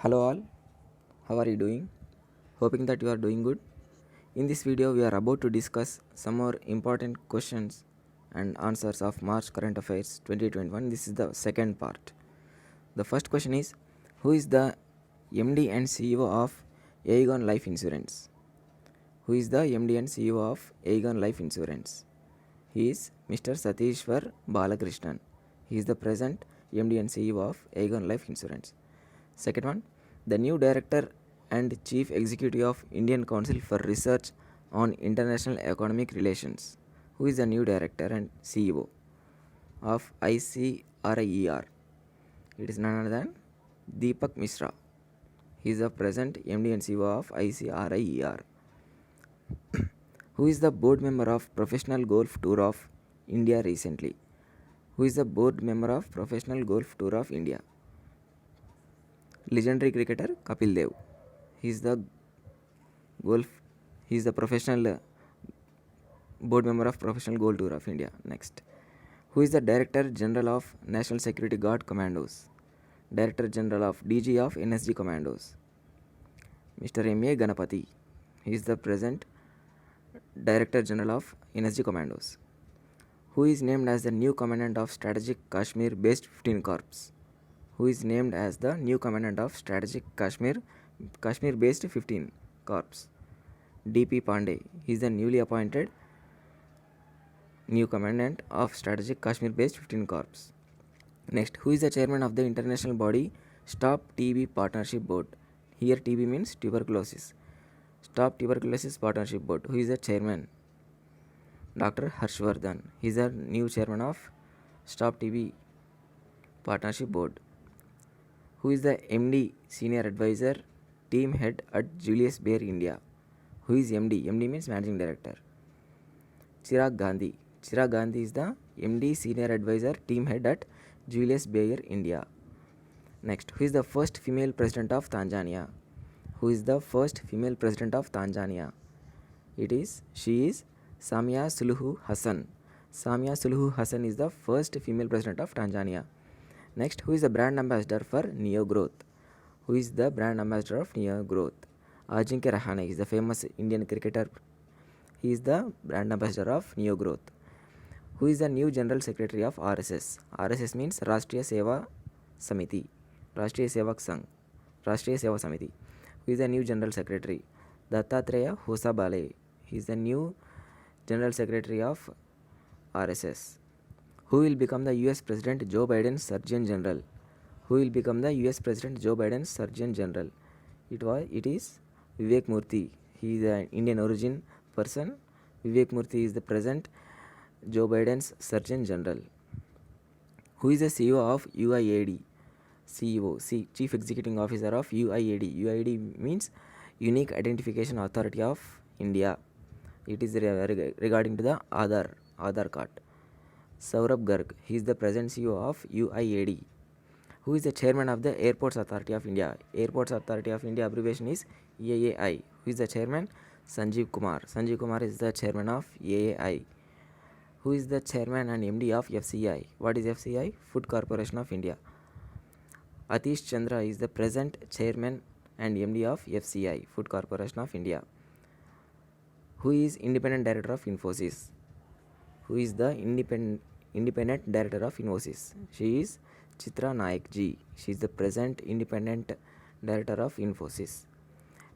Hello all, how are you doing? Hoping that you are doing good. In this video, we are about to discuss some more important questions and answers of March Current Affairs 2021. This is the second part. The first question is, who is the MD and CEO of Aegon Life Insurance? Who is the MD and CEO of Aegon Life Insurance? He is Mr. Satishwar Balakrishnan. He is the present MD and CEO of Aegon Life Insurance. Second one, the new director and chief executive of Indian Council for Research on International Economic Relations. Who is the new director and CEO of ICRIER? It is none other than Deepak Mishra. He is the present MD and CEO of ICRIER. Who is the board member of Professional Golf Tour of India recently? Who is the board member of Professional Golf Tour of India? Legendary cricketer Kapil Dev. He is the professional board member of Professional Golf Tour of India. Next, who is the Director General of National Security Guard Commandos? Director General of DG of NSG Commandos, Mr. M.A. Ganapati. He is the present Director General of NSG Commandos. Who is named as the new Commandant of Strategic Kashmir Based 15 Corps? Who is named as the new Commandant of Strategic Kashmir Based 15 Corps? D.P. Pandey. He is the newly appointed new Commandant of Strategic Kashmir Based 15 Corps. Next, who is the chairman of the international body Stop TB Partnership Board? Here TB means tuberculosis. Stop Tuberculosis Partnership Board. Who is the chairman? Dr. Harshvardhan. He is the new chairman of Stop TB Partnership Board. Who is the MD Senior Advisor Team Head at Julius Baer India? Who is MD? MD means Managing Director. Chirag Gandhi. Chirag Gandhi is the MD Senior Advisor Team Head at Julius Baer India. Next, who is the first female president of Tanzania? Who is the first female president of Tanzania? She is Samia Suluhu Hassan. Samia Suluhu Hassan is the first female president of Tanzania. Next, who is the brand ambassador for Neo Growth? Who is the brand ambassador of Neo Growth? Ajinkya Rahane is the famous Indian cricketer. He is the brand ambassador of Neo Growth. Who is the new general secretary of RSS? RSS means Rashtriya Seva Samiti. Rashtriya Sevak Sangh. Rashtriya Seva Samiti. Who is the new general secretary? Dattatreya Hosabale. He is the new general secretary of RSS. Who will become the US President Joe Biden's Surgeon General? Who will become the US President Joe Biden's Surgeon General? It is Vivek Murthy. He is an Indian origin person. Vivek Murthy is the present Joe Biden's Surgeon General. Who is the CEO of UIAD? Chief Executive Officer of UIAD. UIAD means Unique Identification Authority of India. It is regarding to the Aadhaar card. Saurabh Garg. He is the present CEO of UIAD. Who is the chairman of the Airports Authority of India? Airports Authority of India abbreviation is AAI. Who is the chairman? Sanjeev Kumar. Sanjeev Kumar is the chairman of AAI. Who is the chairman and MD of FCI? What is FCI? Food Corporation of India. Atish Chandra is the present chairman and MD of FCI, Food Corporation of India. Who is independent director of Infosys? Who is the independent director of Infosys? She is Chitra Nayak ji. She is the present independent director of Infosys.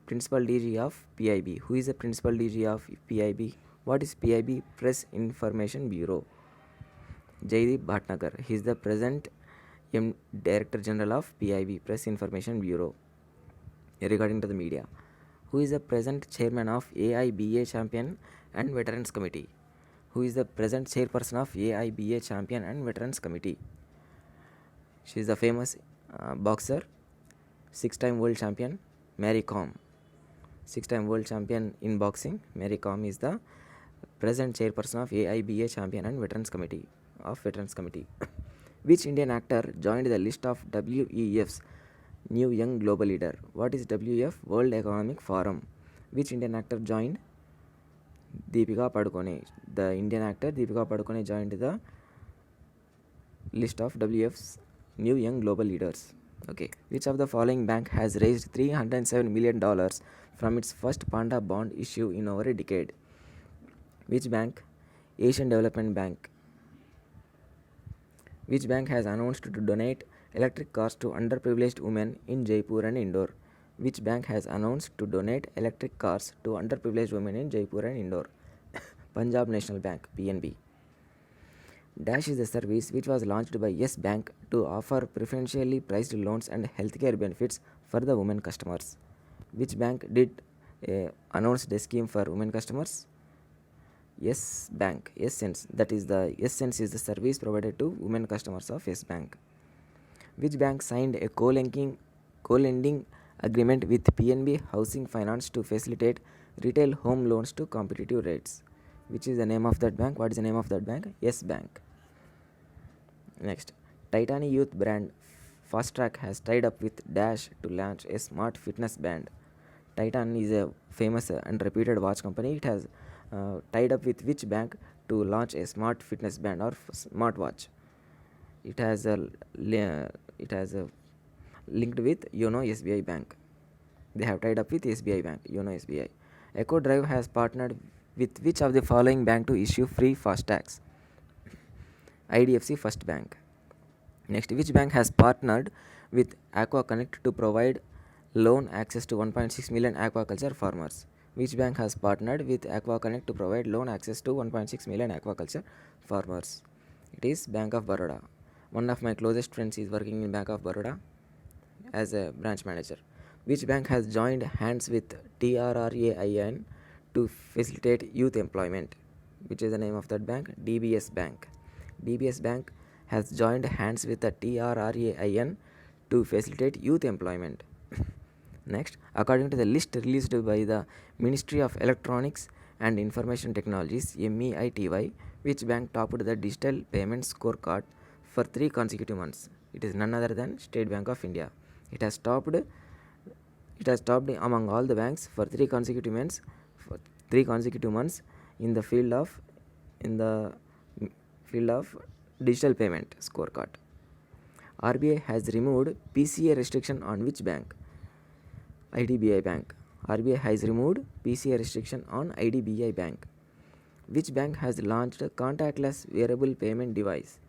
Principal DG of PIB. Who is the principal DG of PIB? What is PIB? Press Information Bureau. Jaideep Bhatnagar. He is the present Director General of PIB, Press Information Bureau. Regarding to the media, who is the present chairman of AIBA Champion and Veterans Committee? Who is the present chairperson of AIBA Champion and Veterans Committee? She is the famous boxer, 6-time world champion Mary Kom. 6-time world champion in boxing Mary Kom is the present chairperson of AIBA Champion and Veterans Committee Which Indian actor joined the list of WEF's New Young Global Leader? What is WEF? World Economic Forum. Which Indian actor joined? Deepika Padukone. The Indian actor Deepika Padukone joined the list of WEF's New Young Global Leaders. Okay. Which of the following bank has raised $307 million from its first Panda bond issue in over a decade? Which bank? Asian Development Bank. Which bank has announced to donate electric cars to underprivileged women in Jaipur and Indore? Which bank has announced to donate electric cars to underprivileged women in Jaipur and Indore? Punjab National Bank, PNB. Dash is a service which was launched by Yes Bank to offer preferentially priced loans and healthcare benefits for the women customers. Which bank did announce the scheme for women customers? Yes Bank. Yes Sense. That is the Yes Sense is the service provided to women customers of Yes Bank. Which bank signed a co-lending agreement with PNB Housing Finance to facilitate retail home loans to competitive rates? Which is the name of that bank? What is the name of that bank? Yes Bank. Next, Titani youth brand Fast Track has tied up with Dash to launch a smart fitness band. Titan is a famous and reputed watch company. It has tied up with which bank to launch a smart fitness band or smart watch? It has a linked with Yono SBI Bank. They have tied up with SBI Bank, Yono SBI. Echo Drive has partnered with which of the following bank to issue free FASTags? IDFC First Bank. Next, which bank has partnered with Aqua Connect to provide loan access to 1.6 million aquaculture farmers? Which bank has partnered with Aqua Connect to provide loan access to 1.6 million aquaculture farmers? It is Bank of Baroda. One of my closest friends is working in Bank of Baroda as a branch manager. Which bank has joined hands with TRRAIN to facilitate youth employment? Which is the name of that bank? DBS Bank. DBS Bank has joined hands with the TRRAIN to facilitate youth employment. Next, according to the list released by the Ministry of Electronics and Information Technologies (MEITY), which bank topped the digital payment scorecard for 3 consecutive months? It is none other than State Bank of India. It has topped among all the banks for 3 consecutive months. In the field of digital payment scorecard. RBI has removed PCA restriction on which bank? IDBI Bank. RBI has removed PCA restriction on IDBI Bank. Which bank has launched a contactless wearable payment device?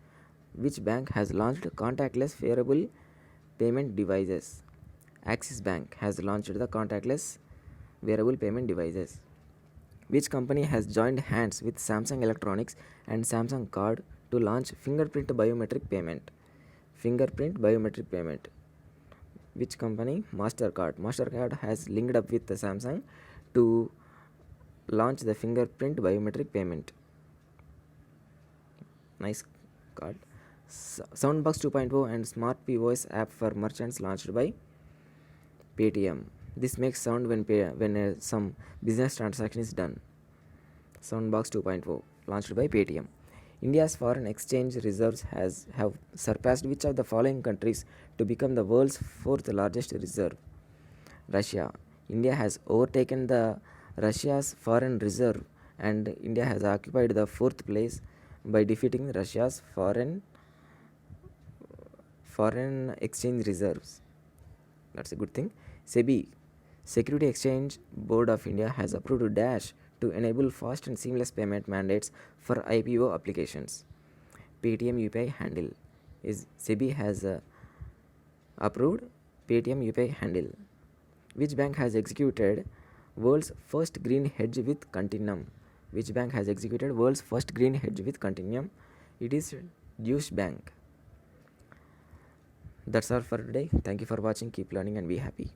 Which bank has launched contactless wearable payment devices? Axis Bank has launched the contactless wearable payment devices. Which company has joined hands with Samsung Electronics and Samsung Card to launch fingerprint biometric payment? Fingerprint biometric payment. Which company? Mastercard. Mastercard has linked up with the Samsung to launch the fingerprint biometric payment. Nice card. Soundbox 2.0 and Smart POS app for merchants launched by Paytm. This makes sound when some business transaction is done. Soundbox 2.0 launched by Paytm. India's foreign exchange reserves have surpassed which of the following countries to become the world's 4th largest reserve? Russia. India has overtaken the Russia's foreign reserve, and India has occupied the 4th place by defeating Russia's foreign exchange reserves. That's a good thing. SEBI, Security Exchange Board of India, has approved Dash to enable fast and seamless payment mandates for IPO applications. Paytm UPI handle is SEBI has approved Paytm UPI handle. Which bank has executed world's first green hedge with Continuum? Which bank has executed world's first green hedge with Continuum? It is Deutsche Bank. That's all for today. Thank you for watching. Keep learning and be happy.